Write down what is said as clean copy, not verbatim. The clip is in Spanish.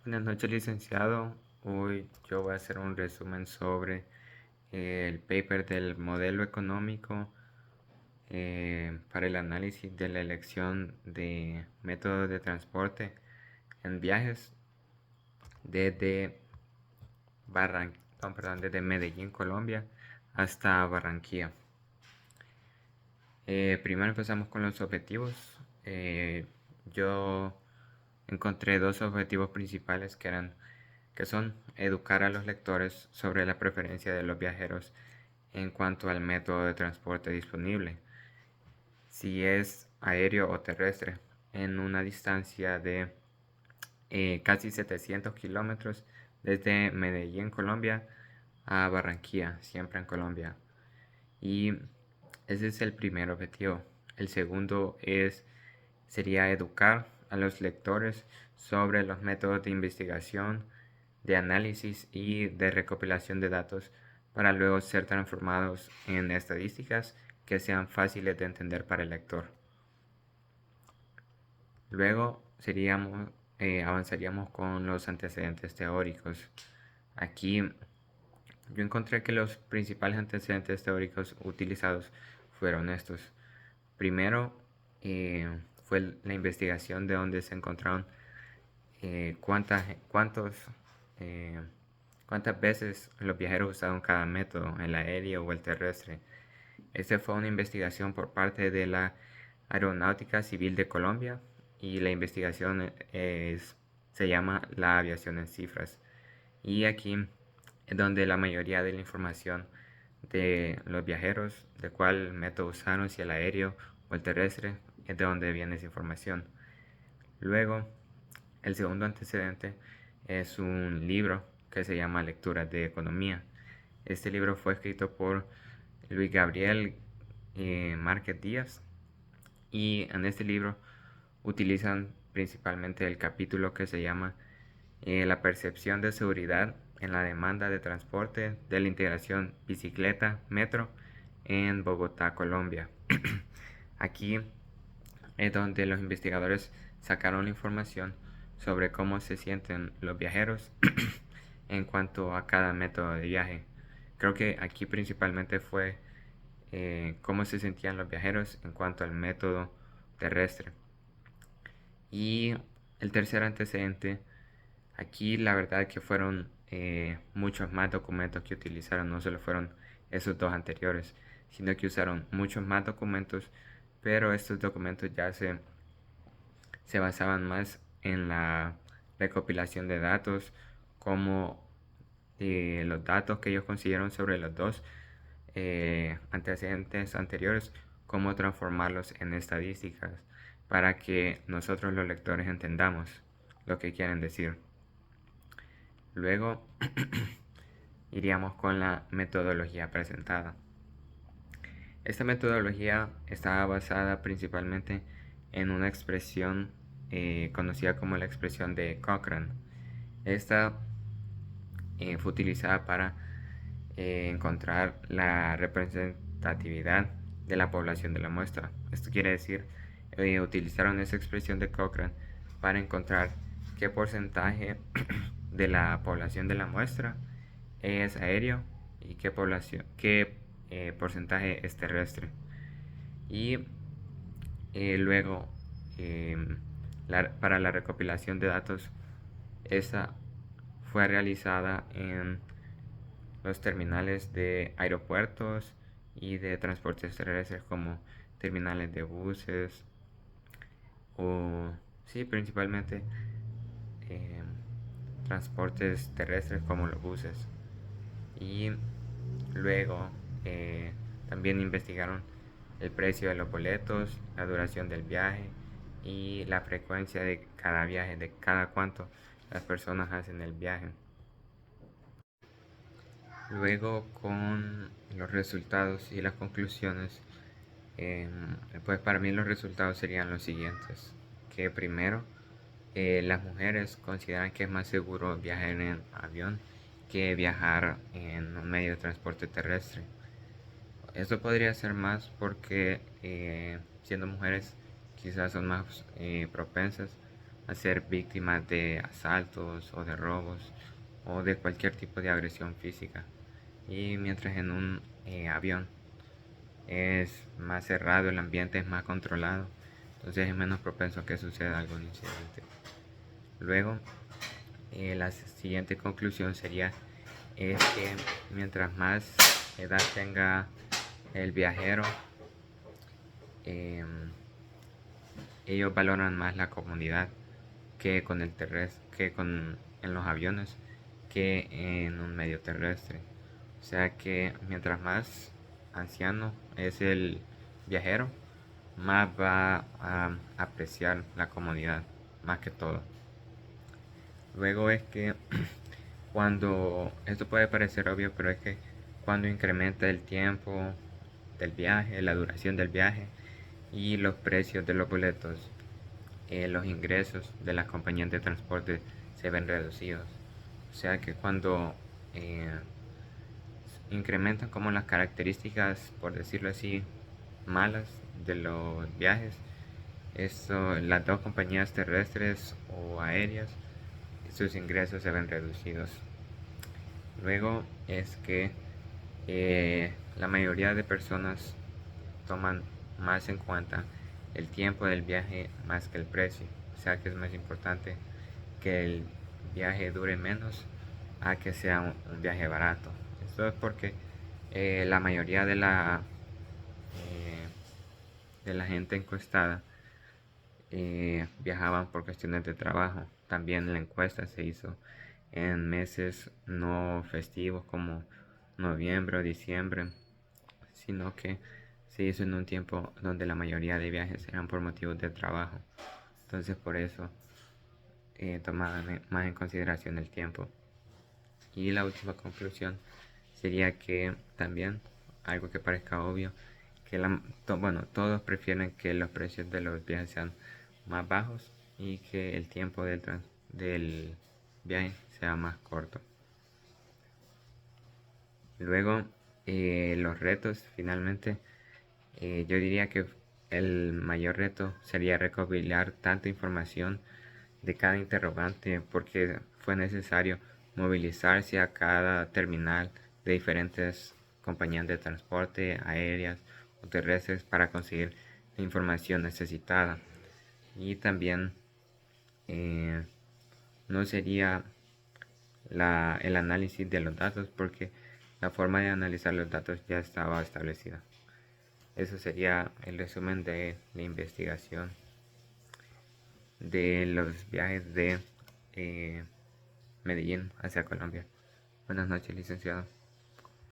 Buenas noches, licenciado. Hoy yo voy a hacer un resumen sobre el paper del modelo económico para el análisis de la elección de métodos de transporte en viajes desde desde Medellín, Colombia, hasta Barranquilla. Primero empezamos con los objetivos. Yo encontré dos objetivos principales que son educar a los lectores sobre la preferencia de los viajeros en cuanto al método de transporte disponible, si es aéreo o terrestre, en una distancia de casi 700 kilómetros desde Medellín, Colombia, a Barranquilla, siempre en Colombia. Y ese es el primer objetivo. El segundo sería educar a los lectores sobre los métodos de investigación, de análisis y de recopilación de datos para luego ser transformados en estadísticas que sean fáciles de entender para el lector. Luego avanzaríamos con los antecedentes teóricos. Aquí yo encontré que los principales antecedentes teóricos utilizados fueron estos. Primero fue la investigación de donde se encontraron eh, cuántas, cuántos, eh, cuántas veces los viajeros usaron cada método, el aéreo o el terrestre. Esta fue una investigación por parte de la Aeronáutica Civil de Colombia y la investigación se llama la aviación en cifras. Y aquí es donde la mayoría de la información de los viajeros, de cuál método usaron, si el aéreo o el terrestre, es de donde viene esa información. Luego, el segundo antecedente es un libro que se llama Lecturas de Economía. Este libro fue escrito por Luis Gabriel Márquez Díaz y en este libro utilizan principalmente el capítulo que se llama La percepción de seguridad en la demanda de transporte de la integración bicicleta-metro en Bogotá, Colombia. Aquí es donde los investigadores sacaron la información sobre cómo se sienten los viajeros en cuanto a cada método de viaje. Creo que aquí principalmente fue cómo se sentían los viajeros en cuanto al método terrestre. Y el tercer antecedente, aquí la verdad que fueron muchos más documentos que utilizaron, no solo fueron esos dos anteriores, sino que usaron muchos más documentos, pero estos documentos ya se basaban más en la recopilación de datos, como los datos que ellos consiguieron sobre los dos antecedentes anteriores, cómo transformarlos en estadísticas para que nosotros los lectores entendamos lo que quieren decir. Luego iríamos con la metodología presentada. Esta metodología estaba basada principalmente en una expresión conocida como la expresión de Cochrane. Esta fue utilizada para encontrar la representatividad de la población de la muestra. Esto quiere decir, utilizaron esa expresión de Cochrane para encontrar qué porcentaje de la población de la muestra es aéreo y qué porcentaje es terrestre. Y luego, para la recopilación de datos, esa fue realizada en los terminales de aeropuertos y de transportes terrestres como terminales de buses o sí, principalmente eh, transportes terrestres como los buses. Y luego también investigaron el precio de los boletos, la duración del viaje y la frecuencia de cada viaje, de cada cuánto las personas hacen el viaje. Luego con los resultados y las conclusiones, pues para mí los resultados serían los siguientes. Que primero, las mujeres consideran que es más seguro viajar en avión que viajar en un medio de transporte terrestre. Esto podría ser más porque siendo mujeres quizás son más propensas a ser víctimas de asaltos o de robos o de cualquier tipo de agresión física. Y mientras en un avión es más cerrado, el ambiente es más controlado, entonces es menos propenso a que suceda algún incidente. Luego, la siguiente conclusión sería es que mientras más edad tenga el viajero, eh, ellos valoran más la comodidad que con el terrestre, que con en los aviones, que en un medio terrestre. O sea que mientras más anciano es el viajero, más va a apreciar la comodidad, más que todo. Luego es que cuando, esto puede parecer obvio, pero es que cuando incrementa el tiempo del viaje, la duración del viaje y los precios de los boletos, los ingresos de las compañías de transporte se ven reducidos. O sea que cuando eh, incrementan como las características, por decirlo así, malas de los viajes, esto, las dos compañías terrestres o aéreas, sus ingresos se ven reducidos. Luego es que la mayoría de personas toman más en cuenta el tiempo del viaje más que el precio. O sea que es más importante que el viaje dure menos a que sea un viaje barato. Esto es porque la mayoría de la gente encuestada viajaban por cuestiones de trabajo. También la encuesta se hizo en meses no festivos como noviembre o diciembre, sino que se hizo en un tiempo donde la mayoría de viajes eran por motivos de trabajo. Entonces por eso tomaban más en consideración el tiempo. Y la última conclusión sería que también, algo que parezca obvio, que bueno, todos prefieren que los precios de los viajes sean más bajos y que el tiempo del viaje sea más corto. Luego, los retos, finalmente, yo diría que el mayor reto sería recopilar tanta información de cada interrogante porque fue necesario movilizarse a cada terminal de diferentes compañías de transporte aéreas o terrestres para conseguir la información necesitada. Y también eh, no sería el análisis de los datos porque la forma de analizar los datos ya estaba establecida. Eso sería el resumen de la investigación de los viajes de eh, Medellín hacia Colombia. Buenas noches, licenciado.